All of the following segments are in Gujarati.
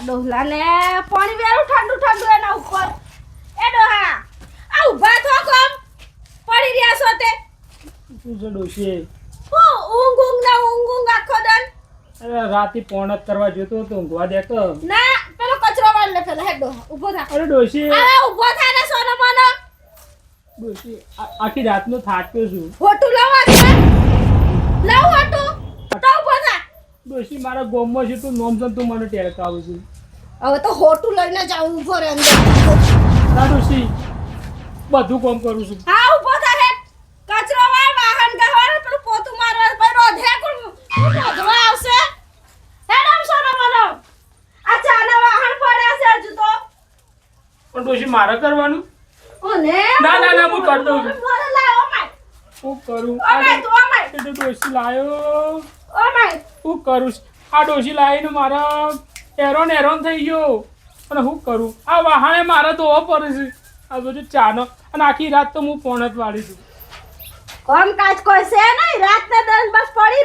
ડોહલા ને પાણી વેરું ઠંડુ ઠંડુ એના ઉપર એ ડોહા આ ઊભા થો કોમ પડી રહ્યા છો તે શું છે ડોશી ઊંઘ આખો દન અરે રાતે પોણત કરવા જોતો તો ઊંઘવા દે તો ના પેલો કચરો વાળ લે પેલા હેડો ઊભો થા અરે ડોશી અરે ઊભો થા ને સોનો મનો ડોશી આખી રાતનો થાક્યો છું હોટુ લાવ હોટુ તો ઊભો થા ડોશી મારા ગોમમાં છે તું નોમ તું મને ટેરકાવું છું હવે તો હોટુ લઈને જાવ ઊભો રે અંદર ના ડોશી બધું કામ કરું છું હા ઊભો થા રે કચરો વાળ વાહન ગહવાળ પેલું પોતું મારવા પર રોધે કોણ રોધવા આવશે હેડમ સોનો મનો આ ચાના વાહન પડ્યા છે હજુ તો પણ ડોશી મારે કરવાનું ઓને ના હું કરતો છું મને લાવો માય હું કરું ઓ માય તું ઓ માય એટલે ડોશી લાયો ઓ માય હું કરું આ ડોશી લાવીને મારા હેરોન થઈ ગયો અને હું કરું આ વાહણે મારે ધોવો પડે છે આ બધું ચાનો અને આખી રાત તો હું પોણત વાળી છું કોમ કાજ કોઈ છે નહીં રાત ને દન બસ પડી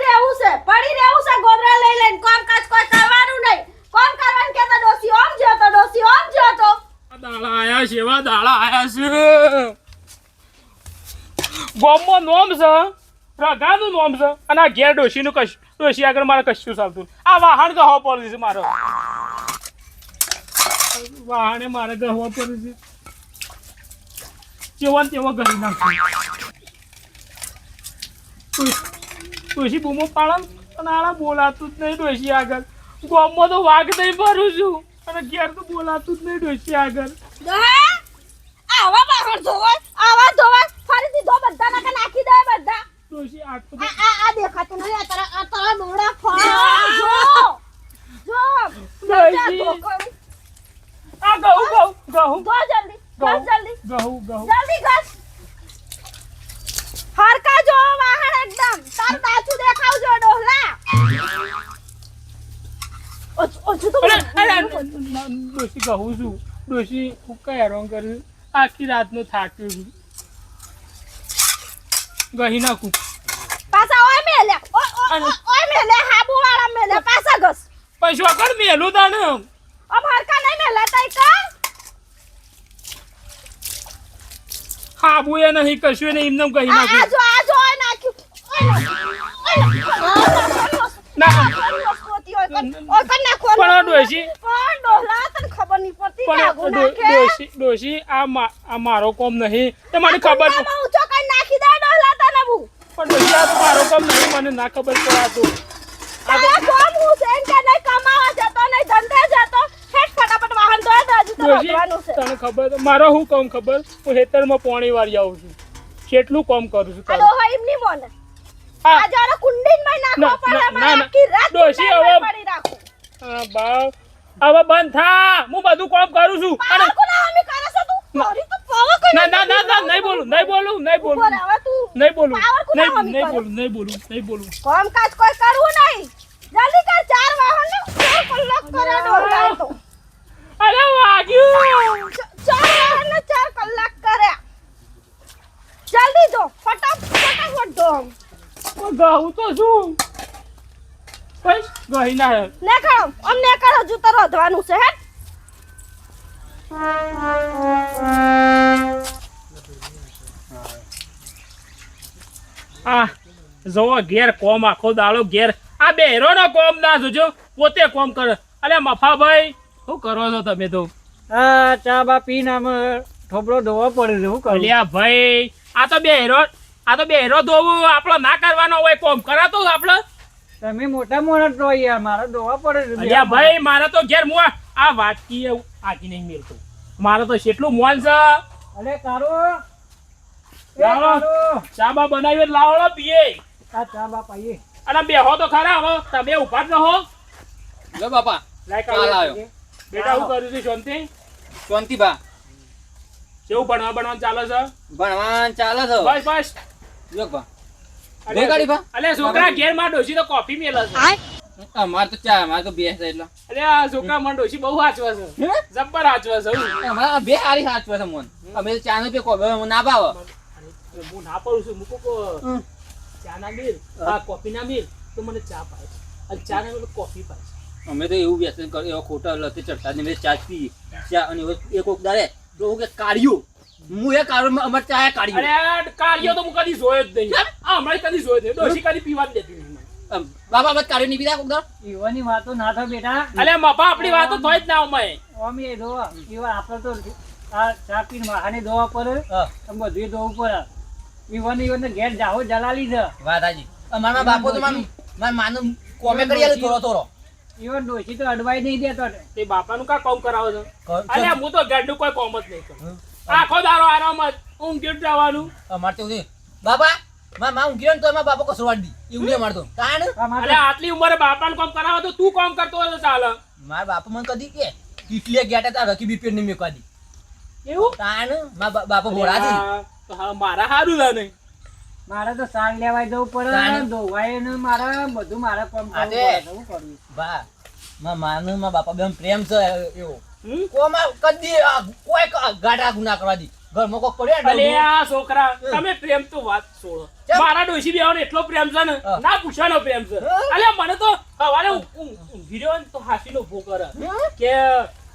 રહેવું છે ગોદરા લઈ લઈને કોમ કાજ કોઈ કરવાનું નહીં કોમ કરવાનું કે તો ડોસી ઓમ જો તો આ દાડા આયા છે એવા દાડા આયા છે ગોમમાં નોમ છે રગાનું નોમ છે અને આ ઘેર ડોશીનું કશું ડોશી આગળ મારે કશું ચાલતું આ વાહન ગહવા પડે છે મારો વાહણે મારે ગહવા પડે છે જેવો તેવો ગરી નાખું ડોશી બૂમો પાડે અને આના બોલાતું જ નહીં ડોશી આગળ ગોમમાં તો વાઘ નહીં ભરું છું અને ઘેર તો બોલાતું જ નહીં ડોશી આગળ દોહા આવા બહાર ધોવાય ફરીથી ધો બધા નાખે નાખી દે બધા ડોશી આટલું આ દેખાતું નહીં આ તારા મોડા ફળ જો ડોશી આ ગહું ધો જલ્દી જલ્દી ઘસ હરકા જો વાહન એકદમ તાર દાચું દેખાવજો ડોહલા ઓછું તો ડોશી કહું છું ડોશી હું કઈ હેરાન કરું આખી રાતનો થાક્યો છું ગહી નાખું પાછા ઓય મેલે હાબુ વાળા મેલે પાછા ઘસ પૈસા કર મેલું તાને अब हरका नहीं मेला तई का હા બુએ નહીં કશું નહીં એમને ગહી નાખું આ જો નાખ્યું ના પણ ડોશી ડોહલા તને ખબર નહીં પડતી લાગુ નાખે ડોશી આ મારો કોમ નહીં તે મને ખબર હું તો કઈ નાખી દે ડોહલા તને હું પણ ડોશી આ મારો કોમ નહીં મને ના ખબર પડાતો તારા કોમ હું સેન કે નહીં કમાવા જતો નહીં ધંધે જતો હેટ ફટાફટ વાહન ધોય દે હજુ તો રોકવાનું છે તને ખબર મારો હું કામ ખબર હું હેતરમાં પાણી વાળી આવું છું કેટલું કામ કરું છું આ ડોહા એમ નહીં બોલે આ જારે કુંડીમાં નાખો પડે મને આખી રાત ડોશી હવે પડી રાખું હા બા હવે બંધ થા હું બધું કામ કરું છું અને કોના હમી કરે છે તું મારી તો પાવર કઈ ના નહીં બોલું કામ કાજ કોઈ કરવું નહીં જલ્દી કર 4 વાહન ને 4 કલાક કરે ડોહલા તો અરે વાગ્યું 4 વાહન ને 4 કલાક કરે જલ્દી જો ફટાફટ દો ગાઉં તો શું બસ ગઈ ના ને કરો અમને કર હજુ તો રોધવાનું છે હે આ જો ઘેર કોમ આખો દાડો ઘેર આ બેરો નો કોમ ના જોજો પોતે કોમ કરે અલે મફાભાઈ શું કરો છો તમે તો આ ચા બા પીને આમ ઠોબરો ધોવા પડે છે શું કરું અલ્યા ભાઈ આ તો બેરો ધોવું આપણો ના કરવાનો હોય કોમ કરાતો આપણો તમે મોટા મોટા તો યાર મારે ધોવા પડે છે અલ્યા ભાઈ મારે તો ઘેર મુઆ આ વાટકી આકી નહીં મેલતો મારે તો કેટલું મોન છે અરે કારો લાવો ચા બા બનાવી લાવો પીએ આ ચા બા પાઈએ અને બેહો તો ખરા હવે તમે ઉભા જ રહો લો બાપા લાઈક ચાલ આવ્યો બેટા હું કરું છું શાંતિ શાંતિ બા કેવું ભણવાનું ચાલે છે ભણવાન ચાલે છે બસ બસ લો બા બે ગાડી બા અલે છોકરા ઘેર માં ડોશી તો કોફી મેલે છે અમાર તો ચા અમાર તો બે છે એટલે અરે આ છોકરા માં ડોશી બહુ હાચવે છે જબ્બર હાચવે છે અમાર બે હારી હાચવે છે મન અમે તો ચા નો પે કો ના ભાવ હું ના પાડું છું મૂકો કો ચા ના મિલ આ કોફી ના મિલ તો મને ચા પાય અને ચા ના મિલ કોફી પાય અમે તો એવું વ્યસન કર્યું એવા ખોટા લતે ચડતા ને ચા પી ચા અને એક કોક દાડે તો કે કાઢ્યું હું એ કાઢ્યું અમાર ચા કાઢ્યું અરે કાળિયો તો હું કદી જોયો જ નહીં આ હમણાં કદી જોયો નહીં ડોશી કદી પીવા જ દેતી નહીં બાબા બસ કાઢ્યું નહીં પીધા કોક દાડો ઈવાની વાતો ના થાય બેટા. અલે મફા આપણી વાતો થોય જ ના અમાય ઓમી એ દોવા ઈવા આપણે તો આ ચા પીને વાહને દોવા પર હા આમ બધું દોવું પર ઈવને ઘેર જાહો જલાલી છે. વાત હાજી અમારા બાપો તો મારા માનું કોમે કરી આલું થોડો થોડો ઈવન ડોશી તો અડવાઈ નહીં દેતો. તે બાપાનું કા કામ કરાવો છો કર- અલે હું તો ઘરનું કોઈ કામ જ નહીં કરું આખો દારો આરામ જ ઊંઘી જવાનું અમારે તો એવું બાબા માં ઊંઘી ને તો એમાં બાપો કસરો વાળી દી એવું નહીં મારતો કારણ અલે આટલી ઉંમરે બાપાનું કામ કરાવો તો તું કામ કરતો હોય તો ચાલે મારા બાપા મને કદી કે ટીટલે ગયા તા રકી બીપીર ને મેકવા દી એવું કારણ મારા બાપા ભોળા છે તો હા મારા હારું લા નહીં મારે તો સાલ લેવાય જવું પડે તાણે. ધોવાય ને મારે બધું મારે કામ કરવું આજે. પડે. શું કરવું? બા મારા માનું મારા બાપા બેન પ્રેમ છે એવો હમ? કોમાં કદી કોઈ ગાડા ગુના કરવા દી ઘરમાં કોક પડ્યો અલે આ છોકરા તમે પ્રેમ તો વાત છોડો ચમ. મારા ડોશી બેવાનો એટલો પ્રેમ છે ને હા. ના પૂછવાનો પ્રેમ છે હા. અલે મને તો હવારે ઊંઘી રહ્યો ને તો હાસીનો ઉભો કરે કે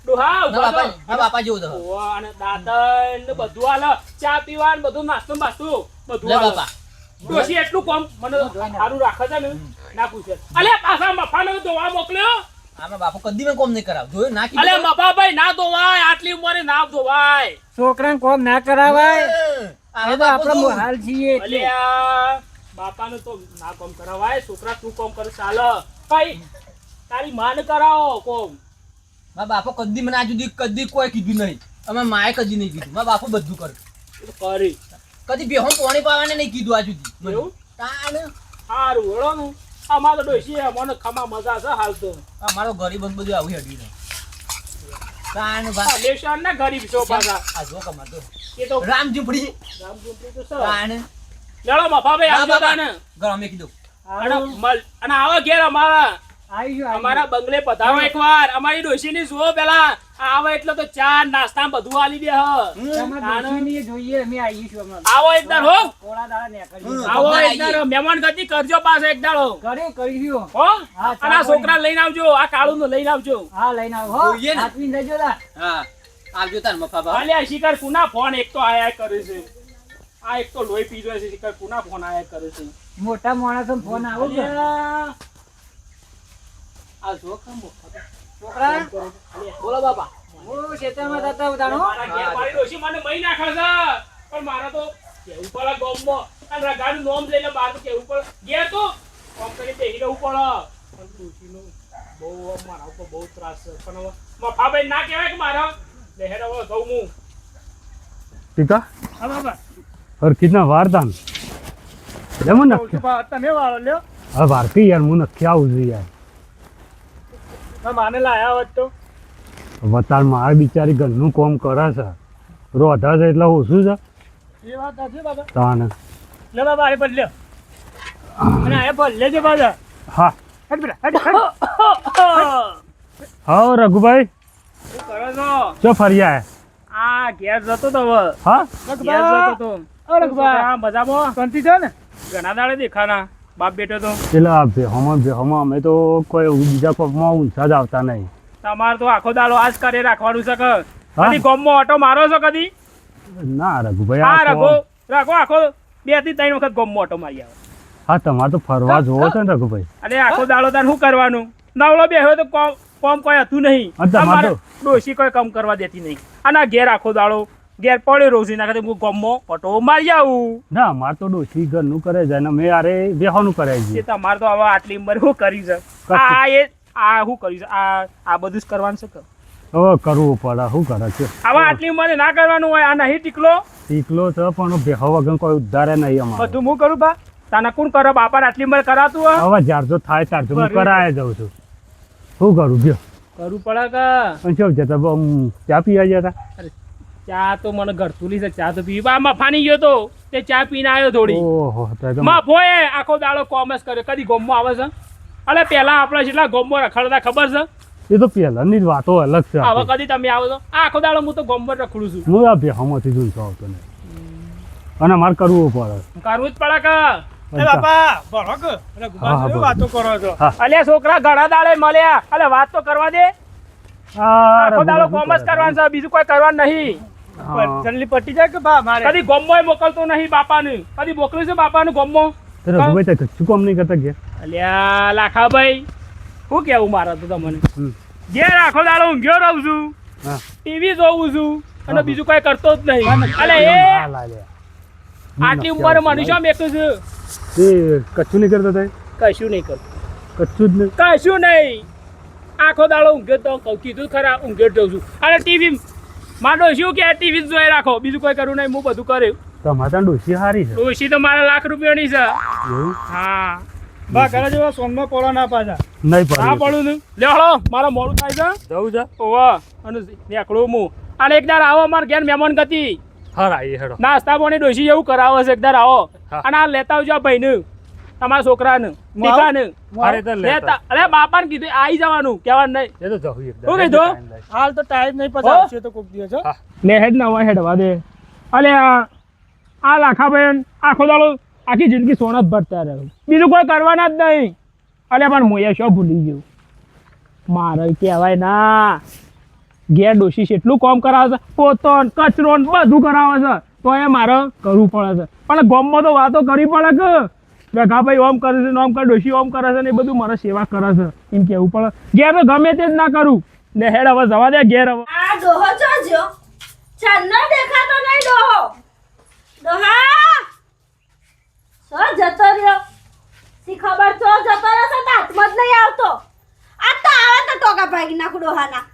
ડોહા ઉભો મારા થો. બાપા જેવું તો ઓવા અને દાંતણ ને બધું આલે ચા પીવા ને બધું નાસ્તો બાસ્તો બધું લે આલે. બાપા ડોશી એટલું કામ મને સારું રાખે છે ને ના પૂછે અલે પાછા મફાનો દોવા મોકલ્યો આમાં બાપો કદી મેં કોમ નહીં કરાવ જોયું ના અલે મફા ભાઈ ના ધોવાય આટલી ઉંમરે ના ધોવાય છોકરાને કોમ ના કરાવાય એ તો આપણે હાલ છીએ અલે એટલે. આ બાપાને તો ના કામ કરાવાય છોકરા તું કામ કરે ચાલે કઈ તારી માન કરાવો કોમ મારા બાપો કદી મને આજુ સુધી કદી કોઈ કીધું નહીં અમારા માએ કદી નહીં કીધું મારા બાપો બધું કરે એ તો કરી કદી બેહો પાણી પાવાને નહીં કીધું આજુ સુધી એવું? તાણ સારું વળો નું અમાર તો ડોશી મને ખમા મજા છે હાલ તો અમારો ગરીબ બધું આવું હેડી ને તાણ આ બા લેશાન ના ગરીબ છો પાછા આ જો કમાર તો એ તો રામ ઝૂંપડી રામચંદ્ર તો છે. તાણ લેડો મફા ભાઈ હા, આવજો બાપા. તાને ઘર અમે કીધું અને અને આવો ઘેર અમારા આવી ગયું, અમારા બંગલે પધારો એકવાર અમારી ડોશીની જુઓ પેલા આવે એટલે તો ચા નાસ્તા બધું આલી દે હ તમારે ડોશીની જોઈએ અમે આવીશું હમણાં. આવો એક દાડો હો થોડા દાડા નીકળીએ. આવો બધાય એક દાડો મહેમાન ગતિ કરજો પાછો એક દાડો ઘરે કરીશું. હો હા, અને આ છોકરા લઈને આવજો આ કાળું નું લઈને આવજો હા લઈને આવો હો. જોઈએ ને. હાથવીને જજો લા. હા આવજો તાર મફા બા અલ્યા શિકાર પુના ફોન એક તો આયા કરે છે આ એક તો લોહી પીજો છે શિકાર પુના ફોન આયા કરે છે મોટા માણસો ફોન આવો કે અલ્યા, આ જો કામ છોકરા બોલો બાપા હું ખેતરમાં જતા ઉતારો. મારા ઘેર મારી ડોશી મને મહી નાખે છે પણ મારા તો કેવું પડે ગામમાં અને રગાનું નોમ લઈને બહાર તો કેવું પડે ઘેર તો કામ કરી બેહી રહેવું પડે પણ ડોશીનું બહુ મારા ઉપર બહુ ત્રાસ છે પણ હવે મફાભાઈ ના કહેવાય કે મારા લહેર હવે ઘઉં હું ટીકા હા બાબા હરખીતના વારદાન લે મને નક્કી તમે વાળો લ્યો હવે ભારતી યાર હું નક્કી આવું છું યાર માને લાયા હોત તો વતાર મારે બિચારી ઘરનું કોમ કરે છે રોધા છે એટલે ઓછું છે એ વાત સાચી બાબા તાને લે બાબા આ બદલ્યો અને આ બદલે છે બાબા હા હટ બેટા હટ હા રઘુભાઈ શું કરો છો ચો ફર્યા આ ઘેર જતો તો હવે હા ઘેર જતો તો રઘુભાઈ મજામાં શાંતિ છે ને ઘણા દાડે દેખાના બાપ બેટો તો એટલે આ ભેહોમાં અમે તો કોઈ બીજા કોમમાં ઊંચા જ આવતા નહીં તમારે તો આખો દાડો આજ કરે રાખવાનું છે કે હા? કદી ગોમમાં ઓટો મારો છો કદી ના રઘુભાઈ હા આ રાખો કોમ- રાખો આખો 2 થી 3 વખત ગોમમાં ઓટો મારી આવે હા તમારે તો ફરવા જોવો છે ને રઘુભાઈ અને આખો દાડો તાર શું કરવાનું નવલો બેહ્યો તો કોમ કોઈ હતું નહીં હા, તમારે અમારે તો- ડોશી કોઈ કામ કરવા દેતી નહીં અને આ ઘેર આખો દાડો ઘેર પડ્યો રોજી ના હું ગોમમાં ઓટો મારી આવું ના અમારે તો ડોશી ઘરનું કરે છે ને મેં અરે બેહોનું કરાવી એ છે તમારે તો હવે આટલી ઉંમર શું કરી છે આ એ આ શું કર્યું છે આ બધું જ કરવાનું છે કે હવે કરવું પડે શું કરે છે હવે આટલી ઉંમરે ના કરવાનું હોય આ નહીં ટીકલો ટીકલો છે પણ બેહો વગર કોઈ ઉદ્ધારે નહીં અમારે બધું હું કરું બા તાના કોણ કરે બાપા આટલી ઉંમર કરાતું હોય હવે જ્યાર થાય ત્યાર હું બરાબર. કરાય જાઉં છું શું કરું ગયો કરવું પડે કે અને શું જતા ચા પીવા ગયા હતા ચા તો મને ઘરતુલી છે ચા તો પીવી બા મફાની ગયો તો તે ચા પીને આવ્યો થોડી ઓહો તો તો મફોએ આખો દાડો કોમર્સ કર્યો કદી ગોમમાં આવે છે અલે પેલા આપણે જેટલા ગોમમાં રખડતા ખબર છે એ તો પહેલાની જ વાતો અલગ છે હવે આપણી. કદી તમે આવો છો આખો દાડો હું તો ગોમમાં રખડું છું હું આ બેહોમાંથી ઝૂલતો આવતો નહીં અને મારે કરવું પડે કરવું જ પડે કે બાપા ભણો કે એટલે હા, ગુમાન બોલો. વાતો કરો છો હા. અલ્યા છોકરા ઘણા દાડે મળ્યા અલે વાત તો કરવા દે આખો દાડો કોમર્સ કરવાનું છે બીજું કોઈ કરવાનું નહીં જલ્દી પટી જાય કે બા મારે કદી ગોમમાં મોકલતો નહીં બાપાને કદી મોકલ્યું છે બાપાને ગોમમાં રઘુભાઈ તે કશું કામ નહીં કરતા ઘેર અલ્યા લાખાભાઈ શું કેવું મારે તો તમને હમ. ઘેર આખો દાડો ઊંઘ્યો રહું છું હા ટીવી જોઉં છું અને હા. બીજું કઈ કરતો જ નહીં અલે એ હા, લાલ્યા. આટલી ઉંમરે મનુષ્ય મેકું છું એ કચ્છું નહીં કરતા તાય? કશું નહીં કરતું કચ્છું જ નહીં કશું નહીં આખો દાડો ઊંઘ્યો તો કીધું ખરા ઊંઘ્યો જ જઉં છું અને ટીવી માંડો શું કે ટીવી જ જોઈ રાખો બીજું કોઈ કરવું નહીં હું બધું કર્યું તમારે ત્યાં ડોશી હારી છે ડોશી તો મારા લાખ રૂપિયાની છે એવું હા બા ઘરે જેવા સોનમાં પોળા ના પાછા નહીં હા પડે પડું તું લે હળો મારા મોડું થાય છે જવું છે ઓવા અને નીકળું હું અને એકદાર આવો અમાર ઘેર મહેમાન ગતિ હા રાઈ હેડો નાસ્તા પાણી ડોશી એવું કરાવો છે એકદાર આવો હા. અને આ લેતા આવજો આ ભાઈને તમારા છોકરાને ટીકાને હારે તો લેતા લેતા અરે બાપાને કીધું આવી જવાનું કહેવાનું નહીં એ તો જવું એકદમ શું કીધું? હાલ તો ટાઈમ નહીં હો? પછી આવશે તો કોક દિવસ હો. હા. લે હેડ ના હોય હેડવા દે અલે આ લાખાભાઈ આખો દાડો આખી જિંદગી સોના જ ભરતા રહ્યો બીજું કોઈ કરવાના જ નહીં અલે પણ મોયા શું ભૂલી ગયું મારે કહેવાય ના ઘેર ડોશી છે એટલું કામ કરાવે છે પોતો ને કચરો ને બધું કરાવે છે તો એ મારે કરવું પડે છે પણ ગામમાં તો વાતો કરવી પડે કે રઘાભાઈ ઓમ કરે છે ને ઓમ કરે ડોશી ઓમ કરે છે ને એ બધું મારે સેવા કરે છે એમ કહેવું પડે ઘેર તો ગમે તે જ ના કરું ને હેડ હવે જવા દે ઘેર હવે આ ડોહો જોજો ચાંદનો દેખાતો નહીં ડોહો ડોહા સો જતો રહ્યો સી ખબર છો જતો રહેશે તો હાથમાં જ નહીં આવતો આ તો આવે તો ટોકા ભાગી નાખું ડોહાના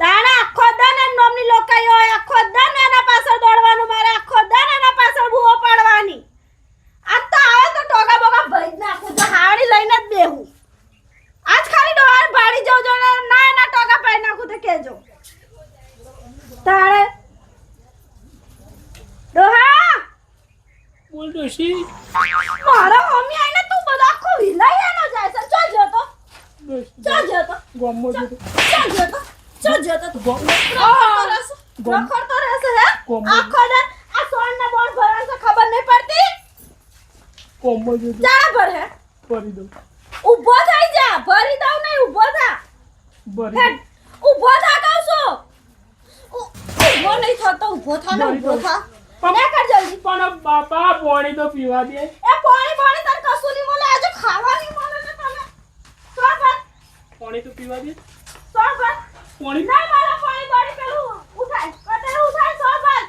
તાણે આખો દન એમ નોમની લોકાઈ હોય આખો દન એના પાછળ દોડવાનું મારે આખો દન એના પાછળ બૂવો પાડવાની આ તો આવે તો ટોકા બોકા ભાઈ જ નાખું તો હાડી લઈને જ બેહું આજ ખાલી ડોહાને ભાડી જાઉં જો ને ના એના ટોકા પાડી નાખું તો કહેજો તારે ડોહા બોલ ડોશી મારા મમ્મી આઈને તું બધો આખો વિલાઈ એનો જાય છે ચો જતો ચો જતો ગોમો ચો જતો ચો જતો તું રખડતો રહેશે હે ગોમો. આખો દે આ સોન ને બોલ ભરવાનું છે ખબર નહીં પડતી કોમો જો જા ભર હે ભરી દઉં ઊભો થઈ જા ભરી દઉં નહીં ઊભો થા ભરી હેડ ઊભો થા કહું છું ઊભો નહીં થતો ઊભો થા ને ઊભો થા ને કર જલ્દી પણ બાપા પાણી તો પીવા દે એ પાણી પાણી તને કશું નહીં મળે આજે ખાવા નહીં મળે ને તમે સો ભર પાણી તો પીવા દે સો ભર પાણી ના મારા પાણી પાણી પેલું ઉઠાય કતરે ઉઠાય સો ભર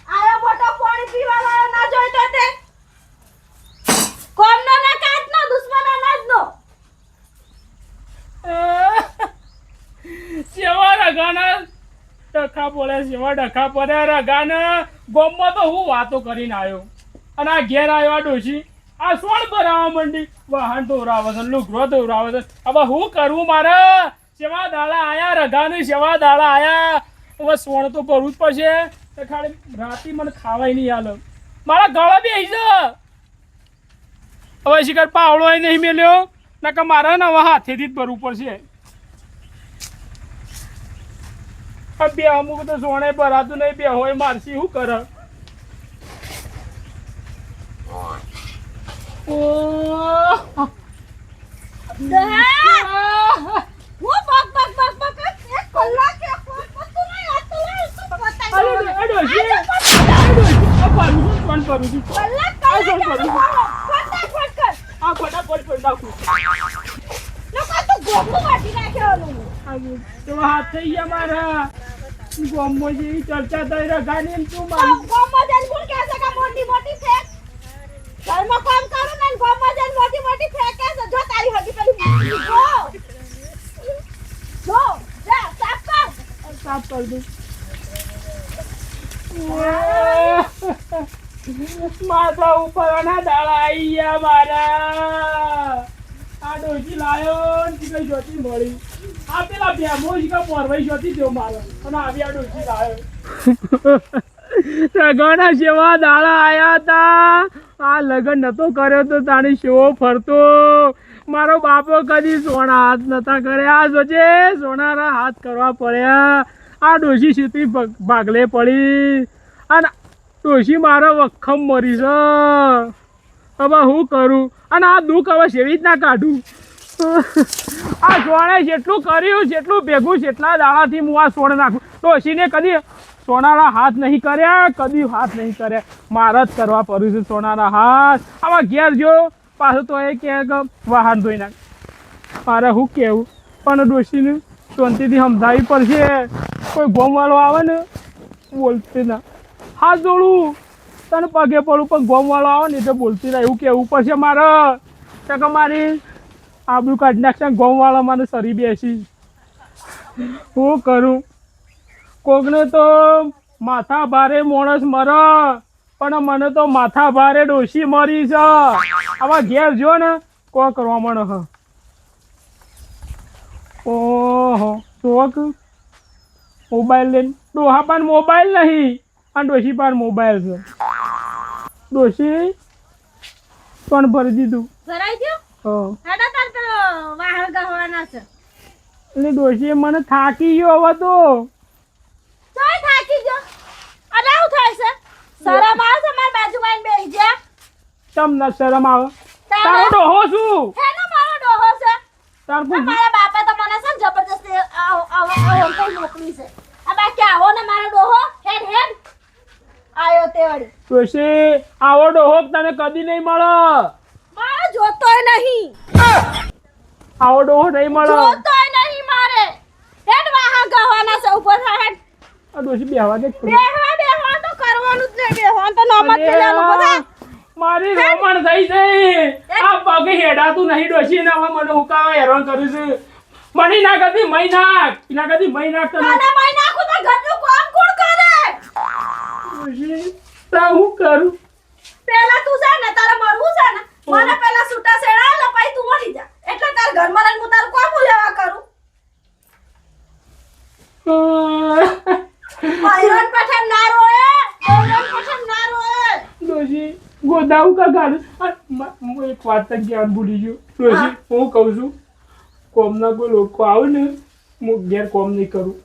આયો મોટો પાણી પીવા વાળો ના જોઈતો તે કોમનો ના કાટનો દુશ્મનો ના જ નો સેવા રગાના ડખા પડે સેવા ડખા પડે રગાના ગોમમાં તો હું વાતો કરીને આવ્યો અને આ ઘેર આવ્યો આ ડોશી આ સોણ ભરાવા માંડી વાહન ધોરાવે છે લુગડો ધોરાવે છે હવે હું કરવું મારે સેવા દાડા આયા રગાની સેવા દાડા આયા હવે સોણ તો ભરવું જ પડશે તો ખાલી રાતી મને ખાવાય નહીં હાલ મારા ગળા બી આવી છે હવે શિકાર પાવડો નહીં મેલ્યો નકર મારે ને હવે હાથેથી જ ભરવું પડશે બે અમુક તો સોણે ભરાતું નહીં બે હોય મારસી શું કરે હું બક બક બક બક એક કલાક એક પતું નહીં આ તો હાથ થઈ ગયા મારા ગોમો જેવી ચર્ચા થઈ રખાની એમ તું મારી મોટી મોટી ફેક ઘરમાં કામ કરું ને ગોમમાં જઈને મોટી મોટી ફેક છે જો તારી હજી પેલી જો જા સાફ કર સાફ કરી દઉં માથા ઉપર ના દાડા આવી ગયા મારા આ ડોસી લાયો ને કઈ જોતી મળી આ પેલા બેમો શીખા પરવાઈ જોતી જો મારો અને આવી આ ડોસી લાયો ઘણા સેવા દાડા આયા હતા આ લગન નતો કર્યો તો તાણી સેવો ફરતો મારો બાપો કદી સોના હાથ નતા કર્યા સોચે સોનાના હાથ કરવા પડ્યા આ ડોસી સીધી ભાગલે પડી અને ડોસી મારા વખમ મરી છે હવે હું કરું અને આ દુઃખ હવે સેવી જ ના કાઢું. આ સોણે જેટલું કર્યું જેટલું ભેગું જેટલા દાડાથી હું આ સોણ નાખું. ડોશીને કદી સોનાના હાથ નહીં કર્યા, કદી હાથ નહીં કર્યા. મારે જ કરવા પડ્યું છે સોનાના હાથ. આમાં ઘેર જો પાછું તો એ કે વાહન ધોઈ નાખ. મારે શું કહેવું પણ ડોશીને શાંતિથી સમજાવવી પડશે. કોઈ ગોમવાળો આવે ને બોલતી ના, હાથ જોડું તને પગે પડું પણ ગોમવાળો આવે ને એટલે બોલતી ના, એવું કહેવું પડશે મારે. કે મારી આબરૂ કાઢી નાખશે ગોમવાળા મને સરી બેસી. શું કરું? કોકને તો માથા ભારે માણસ મરે પણ મને તો માથા ભારે ડોશી મરી છે. આવા ઘેર જો ને કોણ કરવા મળે હ. ઓહો શોખ મોબાઈલ લઈને ડોહા પણ મોબાઈલ નહીં અને ડોશી પણ મોબાઈલ છે. ડોશી પણ ભરી દીધું. ભરાઈ ગયો? હા. હેડા તાર તો વાહણ ગહવાના છે. એટલે ડોશી મને થાકી ગયો હવે તો. તોય થાકી ગયો. અને આવું થાય છે? શરમ આવે છે મારી બાજુમાં આવીને બેસી જા. તમને શરમ આવે? તારો ડોહો શું? હેનો મારો ડોહો છે. તાર કોઈ મારા બાપે તો મને છે ને જબરદસ્તી આવો કઈ મોકલી છે. આ બાકી આવો ને મારો ડોહો હેડ હેડ આયો તે વળી. ડોશી આવો ડોહો તને કદી નહીં મળે. મારે જોતોય નહીં. આવો ડોહો નહીં મળે. જોતોય નહીં મારે. હેડ વાહણ ગહવાના છે ઉપર હેડ. આ ડોશી બેહવા દે. બેહવા તો કરવાનું જ નહીં. બેહવા તો નોમત થઈ લેવાનું બધા. મારી રોમણ થઈ છે. આ પગે હેડાતું નહીં ડોશી ને હવે મને હુકાવા હેરાન કર્યું છે. મને ના કદી મહી નાખ, ના કદી મહી નાખ તને. અને મય નાખું તો ઘરનું કામ કોણ કરે? ડોશી તા હું કરું? પેલા તું છે ને તારે મરવું છે ને મને પેલા છૂટા સેડા લે પછી તું મરી જા. એટલે તાર ઘરમાં રહીને હું તારું કોમ લેવા કરું. આયરન પઠન ના રોએ. આયરન પઠન ના રોએ. ડોશી ગોદાવું કા ગાડું. હું એક વાત તક જ્ઞાન ભૂલી ગયો. ડોશી હું કહું છું કોમના કોઈ લોકો આવે ને હું ઘેર કોમ નહીં કરું.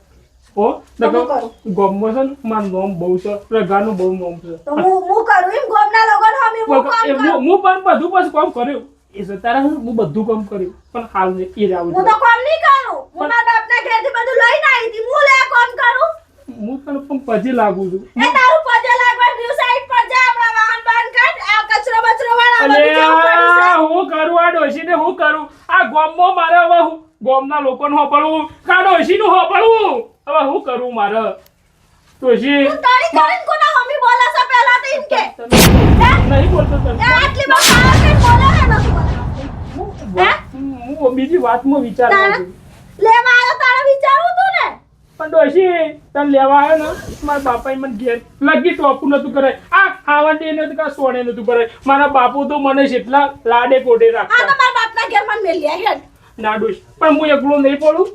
હો તો હું કરું? ગોમમાં છે ને મારું નોમ બહુ છે, રગાનું બહુ નોમ છે. તો હું કરું એમ ગોમના લોકોને હમી હું કામ કરું. હું પણ બધું પછી કામ કર્યું. એ સતારા હું બધું કામ કર્યું પણ હાલ ને એ જ આવું હું તો કામ નહીં કરું. હું મારા બાપના ઘરેથી બધું લઈને આવી હતી. હું લે કામ કરું. હું તને પણ પછી લાગુ છું. એ તારું પજે લાગવા ન્યુ સાઈડ પર જા. આપણા વાહન બાંધ કાઢ. આ કચરો બચરો વાળા બધું જવું પડ્યું છે. હું કરું આ ડોશીને હું કરું? આ ગોમમાં મારે હવે હું ગોમના લોકોને હોપડવું કા ડોશીનું હોપડવું? હવે હું કરું મારે? ડોશી તું તારી કરીને કોના હમી બોલે છે પહેલા તો ઇનકે. નહીં બોલતો તને. એ આટલી બહુ સારા કઈ બોલે હે નથી બોલે. હું બીજી વાતમાં વિચાર તારે કરું. લેવા આવ્યો તારે વિચારવું તું ને. પણ ડોશી તને લેવા આવ્યો ને મારા બાપાએ મને ઘેર લગી ટોપું નતું કરે. આ ખાવાની નતું કા સોને નતું કરે. મારા બાપુ તો મને જેટલા લાડે કોડે આ તો રાખતા. મારા બાપના ઘેર મને મેલી આઈ હેડ. ના ડોશી પણ હું એકલો નહીં પડું.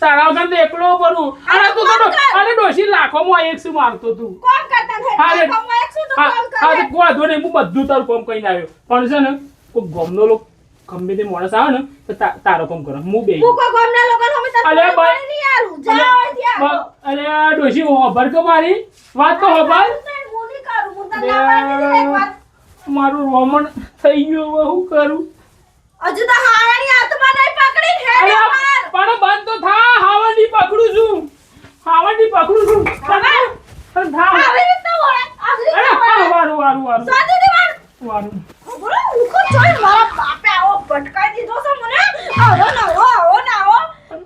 તારા વગર તો એકલો પડું. અરે તું તો અરે ડોશી લાખોમાં એક શું મારતો તું. કોણ કરતા ને હાલે. કામ એક શું તો હા કામ હા કરે. તો વાંધો નહીં હું બધું તારું કામ કરીને આવ્યો. પણ છે ને કોઈ ગમનો લોક ગમે તે માણસ આવે ને તો તારો કામ કરે. હું બે હું કોઈ ગામના લોકોને હમી તને અલે ભાઈ. પાણી નહીં આલું. જા હોય ત્યાં. અરે આ ડોશી હોભર કે મારી વાત તો હોભર. હું નહીં કરું. હું તને ના પાડી દીધી એક વાત. મારું રોમણ થઈ ગયું હવે હું કરું? હજુ તો હારાની હાથમાં નહીં પકડી હેડ અરે માર. પણ બંધ તો થા. હાવંડી પકડું છું. હાવંડી પકડું છું. પણ થા. આવી રીતના હોય. આવી અરે રીતના હોય. વારું વારું વારું શાંતિથી વાળ. વારું. બોલો ઉખો જોઈ મારા બાપે આવો ભટકાઈ દીધો છે મને. આવો ને આવો.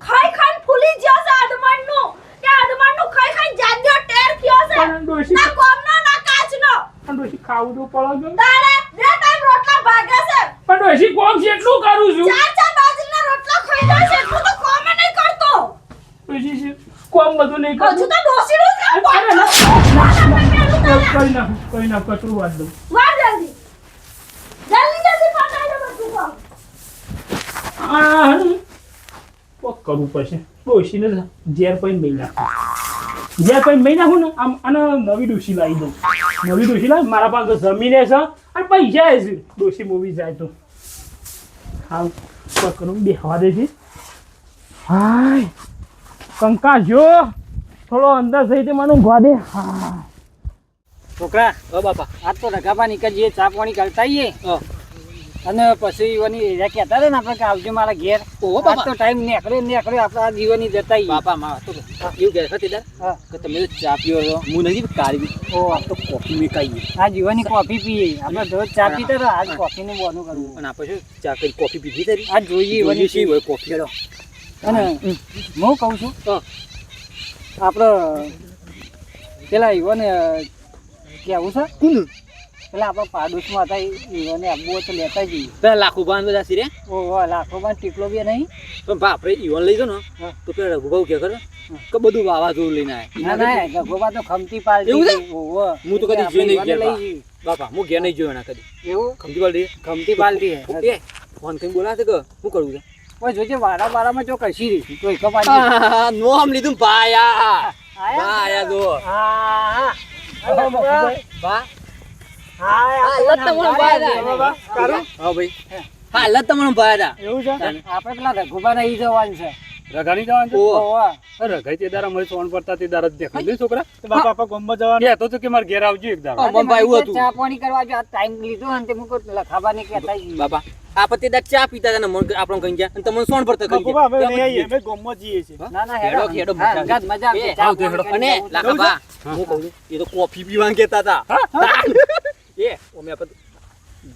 ખાઈ ખાઈને ફૂલી ગયો છે અડમણનું. કે અડમણનું ખાઈ ખાઈને જાગ્યો ટેર થયો છે. પણ ડોશી ના કોમનો ના કાચનો. પણ ડોશી ખાવું તો પડે. તારે બે ટાઈમ રોટલા ભાગે છે. પણ ડોશી કોમ જેટલું કરું છું. ચાર બાજરીના રોટલા ખાઈ જાય છે એટલું તો કોમે નહીં કરતો. ડોશી છે કોમ બધું નહીં કરું. હજુ તો ડોસીનું છે. અરે ના. કઈ ના કચરું વાત દઉં. વાર જલ્દી પતાઈ દો બધું કામ. કોક કરવું પડશે. ડોશીને ઝેર પૈન બઈ નાખું. ઝેર પૈન બઈ નાખું ને આમ અને નવી ડોશી લાવી દઉં. નવી ડોશી લાવી મારા પાસે જમીને છે અને પૈસા છે. ડોશી મૂવી જાય તો હાલ કોક કરું બેહવા દે છે. હાય કંકા જો થોડો અંદર થઈ તે મને ઊંઘવા દે. હા છોકરા ઓ બાપા આજ તો રઘાબા નીકળીએ ચા પાણી કરતા આવીએ અને પછી એવાની એરિયા કહેતા હતા ને આપણે કે આવજો મારા ઘેર ઓહો આજ બાપા તો ટાઈમ નીકળ્યો આપણે આ જીવનની જતા આવીએ. બાપા માં તો એવું કહે છે તેદાર હા. કે તમે તો ચા પીઓ છો હું નથી કાઢી ઓ આ તો કોફી મેં કાઢી આ જીવનની કોફી પીએ આપણે રોજ ચા પીતા હતા આજ કોફીનું બોનું કરવું અને આપણે શું ચા કરી કોફી પીધી તારી આજ જોઈએ જોઈએ શી એવાની હોય કોફી હેડો અને હું કહું છું હા. આપણે પેલા ઈવોને કેવું છે કોણ પેલા આપણા પાડોશમાં હતા ઈવોને આબુ હોય તો લેતા જઈએ. પેલા લાખો બાન બધા છે રે ઓહો લાખોમાં ટીકલો બી નહીં. પણ બા આપણે ઈવન લઈ જાઓ ને હા. તો પેલા રઘુભાઈ કે ખરે કે બધું વાવાઝોડું લઈને ના આવ્યા ના ગગોબા તો ખમતી પાલટી એવું છે? હતી. ઓહો. હું તો કદી એટલે જોઈ નહીં આપણે ગયા ઈવોને લઈ જઈએ. બાપા હું ઘેર નહીં જોયો ના કદી એવું ખમતી વાળી ખમતી પાલટી હે. એ ફોન કરીને બોલાવે છે કે શું કરવું છે ઓય જોજે વારા વારામાં જો કશી રહી તો એક પાછી નોમ લીધું ભાયા આયા ભાયા જો હા બા હાલત તમારો ભાયા હા ભાઈ હાલત તમારો ભાયા એવું છે આપણે પેલા રઘુબા નહીં જવાનું છે. રઘાની જવાનું છે? ઓહો. રઘાઈ તે દારા મારી સોન પડતા તે દારા જ દેખાય નહીં છોકરા બાપા આપા ગોમમાં જવાનું. કહેતો તો કે મારે ઘેર આવજો એક દારો. હા. મમ્મી એવું હતું. ચા પાણી કરવા જો આ ટાઈમ લીધો ને તે મુકો લખાબાને કહેતા જ નહીં. બાપા આપત્તિ દા ચા પીતા હતા ને મન આપણો કઈ ગયા અને તમને સોન પડતા કઈ ગયા ના ના હેડો હેડો હા, અંગાત મજા આવશે. ચા આવજો, પાણી હેડો. કરીને અને આવું. લાખાબા હું કહું છું એ તો કોફી પીવા કહેતા હતા એ અમે આપણે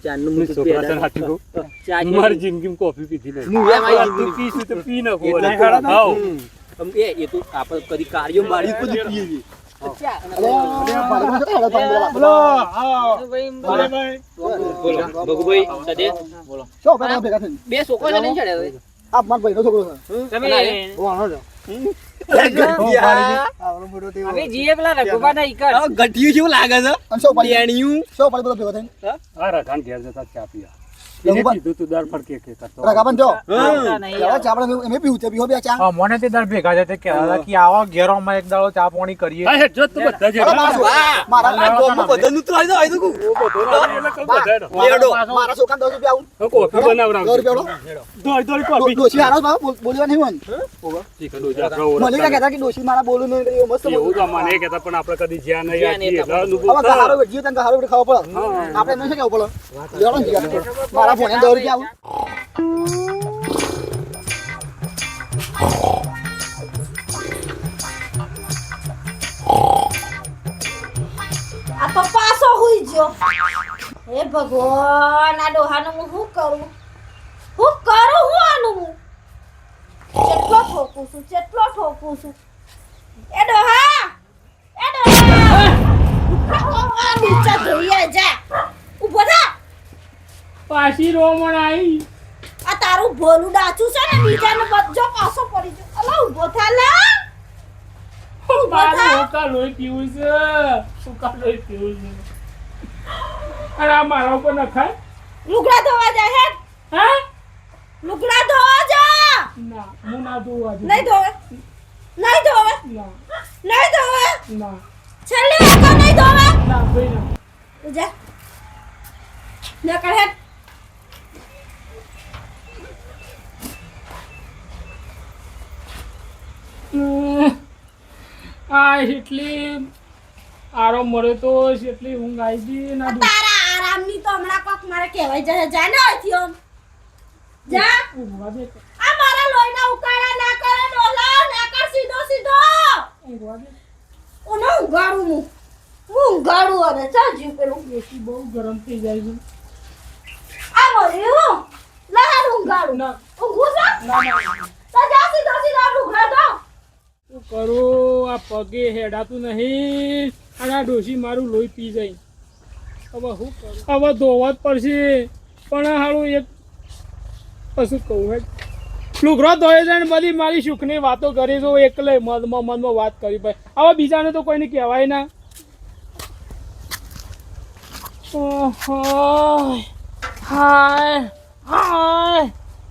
જાનનું મું છોકરા તને સાચું કહું? ચા મારી જિંદગીમાં કોફી પીધી નહીં. હું એમ આવી તું પીશું તો પી નાખો. એટલે વળી. હાઉ. એ તો આપણે કદી કાર્યો મારી બધું પીએ છીએ બોલો ભગુભાઈ સદે બોલો બે છોકરા ને ચડ્યા અમે જઈએ પેલા રઘુબાના ઈકર. ગઠિયું જેવું લાગે છે તેણિયું આ રઘાને ઘેર જતા ચા પીવા. એને કીધું તું દર ફરકે કે કરતો. આવતા નહીં યાર. મને તે દર ભેગા છે તે કહેતા હતા કે આવો ઘેરો માં એક દાડો ચા પાણી કરીએ. હા, હેડ જો તો બધા જ હેડ. બધાનું તો આવી દો ઓ બધો લાગે એટલે કહું બધા હેડો. લેડો હવે કોફી બનાવરાવજો. દોડ દોડ કોફી. ચીકન ઉજા ખાવો. એવું તો મને કહેતા પણ આપણે કદી જ્યાં નહીં જ્યાં નહીં આખી એટલે અનુભવ થાય. મારા ફોન 10 રૂપિયા આવું આ તો પાછો હુઈ ગયો. હે ભગવાન, આ ડોહાનું હું શું કરું? હું આનું હું? કેટલો ઠોકું છું. એ ડોહા! આ નીચે ધોઈએ જા. ઊભો થા. પાછી રોમણ આવી આ તારું ભોલું ડાચું છે ને બીજાનું બધો પાછો પડી ગયો. અલા ઊભો થા લા. ઊભો મારું થા. સૂકા લોહી પીવું છે અને આ મારા ઉપર નખાય લુગડા ધોવા જા હેડ. હા લુગડા ધોવા જા. ના હું ના ધોવા દઉં. નહીં ધોવે. ના છેલ્લે આખો નહીં ધોવે. ના ભાઈ ના જા. લે કર હેડ. આ એટલી આરામ મળે તો એટલી ઊંઘ આવી ગઈ ના તારા આરામની તો હમણાં કોક મારે કહેવાય જશે. જા ને અહીંથી આમ. જા. ઊંઘવા દે આ મારા લોહીના ઉકાળા ના કરે ડોલા. ના કર સીધો. ઊંઘવા દે ઓનો ઊંઘાડું હું ઊંઘાડું હવે ચાલ જીવ પેલું. એસી બહુ ગરમ થઈ જાય છે આ મળ્યું લહાર ઊંઘાડું. ના ઊંઘું છે ના તો જા સીધો લુગડા ધો. શું કરું આ પગે હેડાતું નહીં અને આ ડોશી મારું લોહી પી જાય હવે શું કરું હવે ધોવા જ પડશે પણ હારું એક કશું કહું હે લુગડો ધોઈ જાય ને બધી મારી સુખની વાતો કરી જો એકલે મનમાં વાત કરી ભાઈ હવે બીજાને તો કોઈને કહેવાય ના ઓહો હાય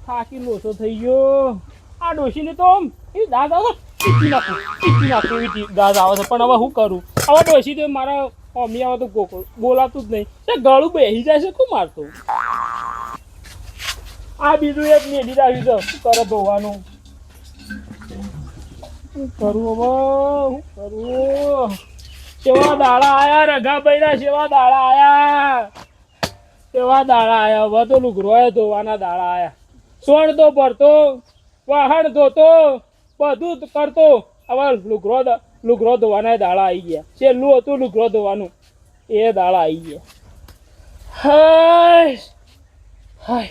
થાકી લોસો થઈ ગયો આ ડોશીને તો એ દાદ આવે ટીકી નાખું એવી દાદ આવે છે પણ હવે શું કરું હવે ડોશી તો મારા મમ્મી આવે તો બોલાતું જ નહીં તે ગળું બેસી જાય છે શું મારતું આ બીજું એક મેલી રાખ્યું છે શું કરે ધોવાનું શું કરું હવે શું કરું સેવા દાડા આયા રઘાભાઈના સેવા દાડા આયા હવે તો લુગરો ધોવાના દાડા આયા સોણ તો ભરતો વાહણ ધોતો બધું જ કરતો હવે લુગરો ધોવાના દાડા આવી ગયા છેલ્લું હતું લુગરો ધોવાનું એ દાડા આવી ગયા હાય હાય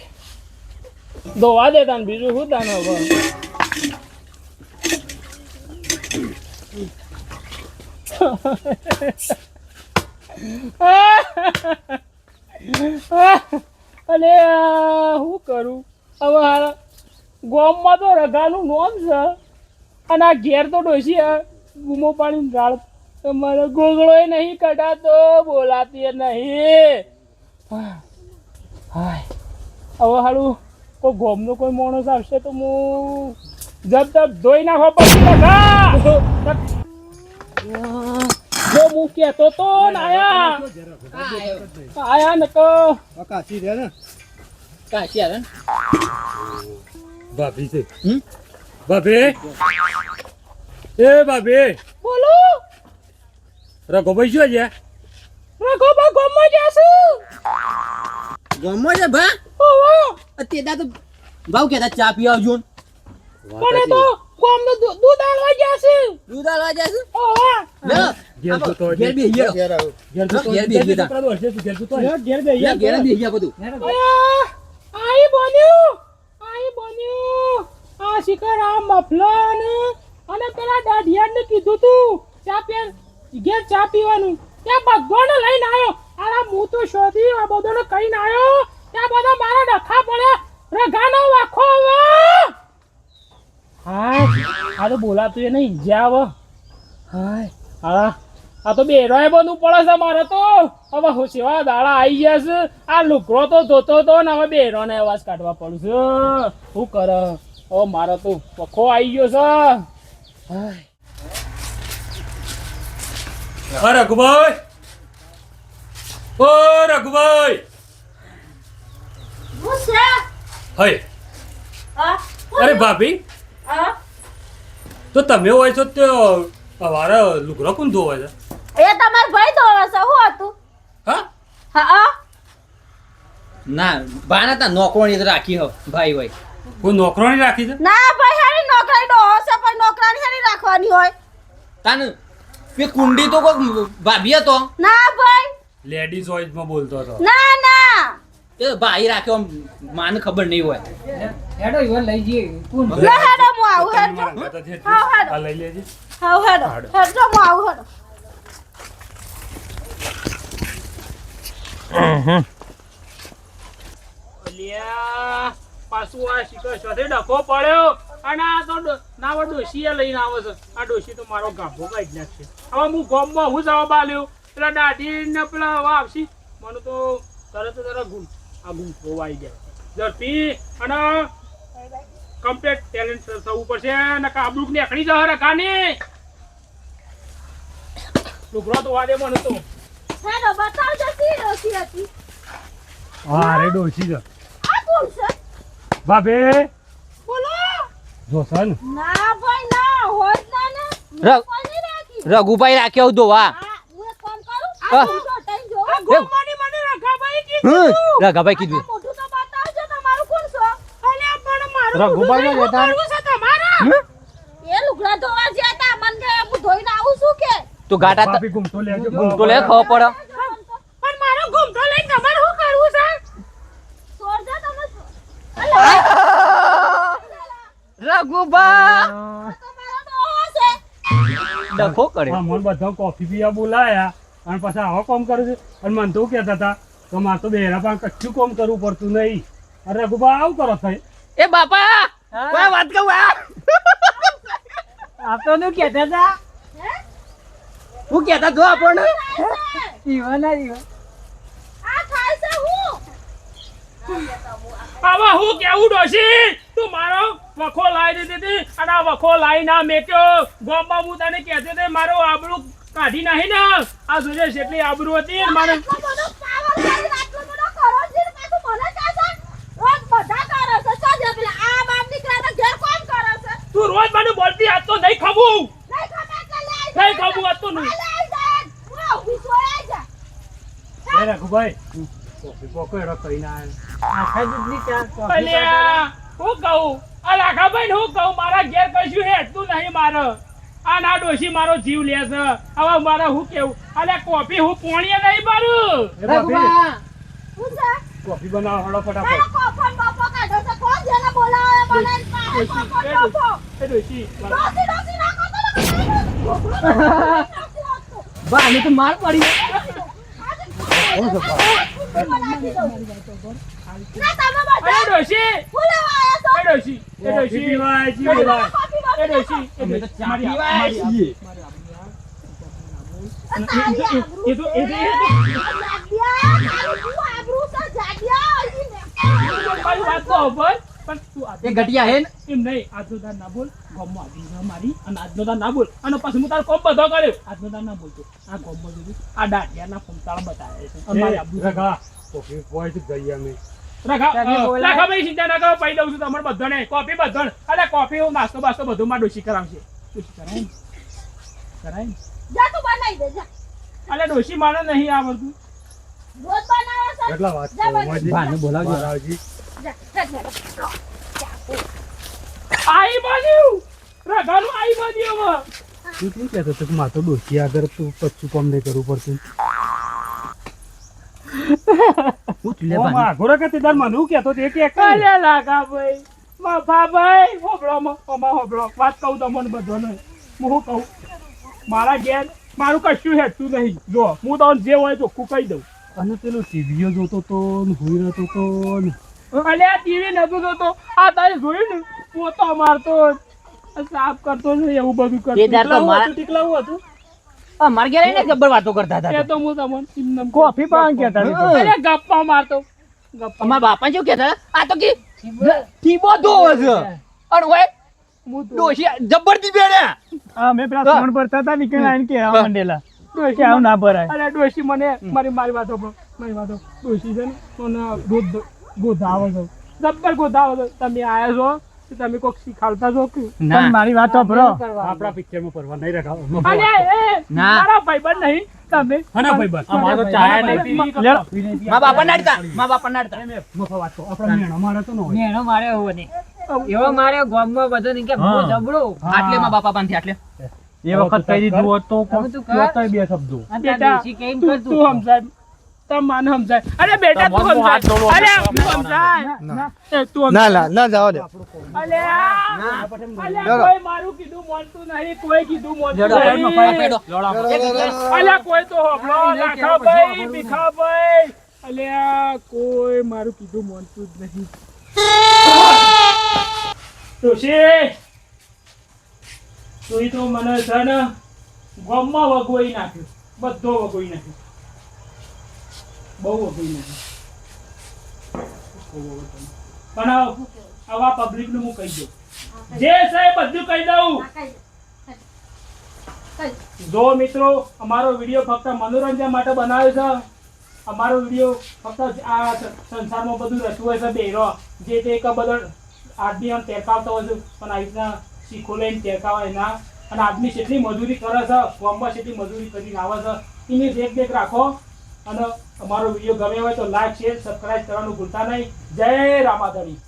ધોવા દે તાન બીજું શું તાન હવે અને શું કરું હવે હારા ગામમાં તો રઘાનું નોમ છે અને આ ઘેર તો ડોસી ગુમો પાડીને ગાળ તમારે ગોગળોય નહીં કઢાતો બોલાતી નહીં હાય હવે હારું કોઈ ગામનો કોઈ માણસ આવશે તો હું જબ ધોઈ નાખવા પછી રઘા જો હું કહેતો તો ને આયા ને તો કાશી રે ને કાશી આવે ને ભાભી છે ભાભી એ ભાભી બોલો રઘોભાઈ શું છે રઘોબા ગામમાં જશે ગમો છે ભા ઓહો અત્યારે તો ભાવ કેતા ચા પી આવજો ને. પણ એ તો ગામનું દૂધ આલવા જશે દૂધ આલવા જશે ઓહો લે ઘેર તો તો ઘેર બી હિયો ઘેર આવો ઘેર તો ઘેર બી હિયો છોકરા તો હશે તો ઘેર તો તો હશે. ઘેર બે ઘેર બી હિયો બધું આઈ બન્યું આ શિખર આ મફલન અને પેલા દાઢિયાને કીધું તું ચા પીએ ઘેર ચા પીવાનું ત્યાં બધોને લઈને આવ્યો અરે હું તો શોધી આ બધોને કહીને આવ્યો ત્યાં બધા મારા ડખા પડ્યા રઘાનો વાખો હાય આ તો બોલાતું એ નહીં જાવ હાય આ તો બેરોય બધું પડે છે મારે તો હવે હું સેવા દાડા આવી ગયા છે આ લુકડો તો ધોતો તો ને હવે બેરોને અવાજ કાઢવા પડું છે શું કરે હવે મારે તો વખો આવી ગયો છે હાય હા રઘુભાઈ ઓ રઘુભાઈ હું છે હય હા અરે ભાભી હા તો તમે હોય છો તો અમારે લુગરો કોણ ધોવાય છે એ તમાર ભાઈ ધોવે છે શું હતું હા હા ના બાના તા નોકરોણી જ રાખી હો ભાઈ ભાઈ કોઈ નોકરાણી રાખી છે ના ભાઈ હારી નોકરી ડોહો છે પણ નોકરાની હારી રાખવાની હોય તાન પે કુંડી તો કોક ભાભી હતો ના ભાઈ લેડીઝ વોઇસમાં બોલતો હતો ના ના એ ભાઈ રાખ્યો આમ માને ખબર નહીં હોય હેડો ઈવન લઈ જઈએ કોણ લે હેડો હું આવું હેડો મારા માથાથી એટલું. હા, હાલો. આ લઈ લેજે હા હેડો હેડો હું આવું હેડો અલ્યા પાછું આ શિખર સાથે ડખો પડ્યો અને આ તો નાવા ડોશીએ લઈને આવે છે આ ડોશી તો મારો ગાભો કાઢી નાખશે હવે હું ગામમાં હું જવાબ આલ્યો પેલા દાઢી ને પેલા હવા આવશી મને તો તરત આ ગુંઠો આવી જાય ઝડપી અને કમ્પ્લીટ ટેલેન્ટ થવું પડશે અને કાબડુક નીકળી જશે રખાની લુગડો તો વાદે મને તો હેડો બતાવજો સી ડોસી હતી હા અરે ડોસી છે આ કોણ છે ભાભી બોલો જોશે ને ના ભાઈ ના હોત ના ને ર- કોની રાખી રઘુભાઈ રાખ્યો ધોવા હા હું એક કામ કરું હા. આ ગુંઠો ટાઈમ જો આ ગોમાની મને રખાભાઈ કીધું રઘુભાઈ કીધું મોઢું તો બતાવજો તમારું કોણ છો અલ્યા પણ મારું રઘુભાઈ ને મોઢું જતા. કરવું છે તમારા એ લુગડા ધોવા જ્યાં તા મન કે હું ધોઈને આવું છું કે તો ગાટા ભાભી ઘૂમતો લેજો તો લે ખબર પડે પણ મારો ગુમતો લઈને તમારે શું કરવું છે સોરજા તમે રઘુભા તમારો ડોહો છે ડખો કરે હા મને બધા કોફી પીવા બોલાયા અને પછી આવા કામ કરે છે અને મને તો કહેતા હતા કે મારે તો બેરા પણ કચ્છું કામ કરવું પડતું નહીં અરે રઘુબા આવું કરો થઈ એ બાપા કોઈ વાત કહું આપતો નું કહેતા હતા હું કહેતા જો આપણને ઈવન આ ઈવન આ થાય છે હું હવે હું કેવું ડોશી તું મારો વખો લાવી દીધી હતી અને આ વખો લાવી ના મેક્યો ગોમમાં હું તને કહેતો તે મારો આબરૂ કાઢી નાખી ને આ જોજે જેટલી આબરૂ હતી મારે આટલો બધો પાવર છે આટલો બધો કરો છે ને પાછું મને કહે છે રોજ બધા કરે છે સજે પેલા આ બાપ દીકરાના ઘેર કોણ કરે છે તું રોજ મને બોલતી આજ તો નહીં ખબું નહીં ખબર કે લે નહીં ખબું આજ તો નહીં એ રઘુભાઈ કોફી પોકો એડો કઈ ના આખા દૂધની ચા કોફી અલ્યા હું કહું આ લાખાભાઈ હું કહું મારા ઘેર કશું હેઠતું નહીં મારે આ ના ડોશી મારો જીવ લે છે હવે મારે હું કેવું અલ્યા કોફી હું પોણીએ નહીં મારું રઘુબા હું છે કોફી બનાવો હળો પેલો ફટાફટ કોફન બાપો કાઢો છે કોણ જેને બોલાવે બનાવીને પાડે કોફન બાપો એ ડોશી ડોસી ડોસી ના કરતો બા આને તો માર પડી ના તમે અરે બધા ડોશી બોલાવા આયા છો એ ડોશી એ કોફી ડોશી પીવાય જી બોલાય કોફી એ ડોશી એ અમે તો ડોશી ચા મારી પીવાય છીએ એ તો મારી વાત તો ખબર પણ તું એ ઘટિયા હે ને એમ નહીં આજનો દાન ના બોલ ગોમમાં આવી ના મારી અને આજનો દાન ના બોલ અને પછી હું તારો કોમ બધો કર્યો આજનો દાન ના બોલતો આ ગોમમાં જોયું આ દાંડિયાના ફૂમતાળ બતાવે છે અને મારી આબરૂ રઘા કોફી પોઈ જ ગઈ અમે રાખા ભાઈ ચિંતા ના કરો પૈ દઉં છું તમારે બધાને કોફી બધાને અરે કોફી હું નાસ્તો બાસ્તો બધું માં ડોશી કરાવશે ડોશી કરાય ને અરે ડોશી મારે નહીં આવડતું કેટલા વાત બાને બોલાવજો બોલાવજી આઈ બાજુ રઘાનું આઈ બાજુ હવે તું શું કહેતો હતો કે મારે તો ડોશી આગળ તું કચ્છું કામ નહીં કરવું પડતું ઘોડા કે તે મને હું કહેતો તે કે અલ્યા લાગા ભાઈ મફા ભાઈ હોબળો વાત કહું તમને બધો નહીં હું શું કહું મારા ઘેર મારું કશું હેઠતું નહીં જો હું તમને જે હોય ચોખ્ખું કહી દઉં અને પેલો ટીવીઓ જોતો તો ને હુઈ રહેતો તો ને અલ્યા ટીવી નતું જોતો આ તારે જોયું ને પોતો મારતો સાફ કરતો ને એવું બધું કરતો એ દાર તો મારા- ટીકલાવું હતું અમાર ઘેર આઈને જબ્બર વાતો કરતા એ હતા તો હું તમને કોફી પણ કહેતા અરે ગપ્પા મારતો ગપ્પા અમારા બાપા શું કહેતા આ તો કે ટીબો ધોવે છે અને ઓય હું તો ડોશી જબ્બરથી બેડ્યા હા મેં પેલા ફોન ભરતા હતા નીકળી આવીને કહેવા માંડેલા ડોશી કે આવું ના ભરાય અરે ડોશી મને મારી વાતો ડોશી છે ને મને ગોધાવો છો જબ્બર ગોધાવો છો તમે આયા છો કે તમે કોઈક શીખાડતા છો કે ના મારી વાત સાંભળો આપણા પિક્ચરમાં પરવા નહીં રખાવો અરે એ ના. મારા ભાઈબંધ નહીં તમે હના ભાઈ બસ અમારો ચાયા નહીં. મા બાપા નાડતા મા બાપા નાડતા મફા વાત તો આપણા મેણો મારે તો ન હોય મેણો મારે એવો નહીં એવો મારે ગામમાં બધો નહીં કે હું જબડો આટલે મા બાપા પાંથી આટલે એ વખત કહી દીધું હોત તો હવે તું કર. બે શબ્દો બેટા કેમ તું કરતું સમજાય તમ માન સમજાય અરે બેટા તું સમજાય અરે તું સમજાય એ તું ના ના ના જવા દે અલ્યા કોઈ મારું કીધું માનતું નહીં કોઈ કીધું માનતું જડો નહીં. મફા પેડો અલ્યા કોઈ તો હોભળો લાખાભાઈ ભીખાભાઈ અલ્યા કોઈ મારું કીધું માનતું જ નહીં તુસી તું તો મને છે ને ગામમાં વગોઈ નાખ્યો બધો વગોઈ નાખ્યો બહુ વગોઈ નાખ્યો પણ આવા પબ્લિક નું હું કહી દઉં જે છે એ બધું કહી દઉં જો મિત્રો અમારો વિડીયો ફક્ત મનોરંજન માટે બનાવ્યો છે અમારો વિડીયો ફક્ત આ સંસારમાં બધું રચવું હોય છે બેરો જે તે એક બધો આદમી આમ ટેકાવતો હોય છે પણ આવી રીતના શીખો લઈને ટેકાવે એના અને આદમી જેટલી મજૂરી કરે છે ગામમાં જેટલી મજૂરી કરીને આવે છે એની દેખ રાખો અને અમારો વિડીયો ગમે હોય તો લાઈક શેર સબસ્ક્રાઇબ કરવાનું ભૂલતા નહીં જય રામાધણી.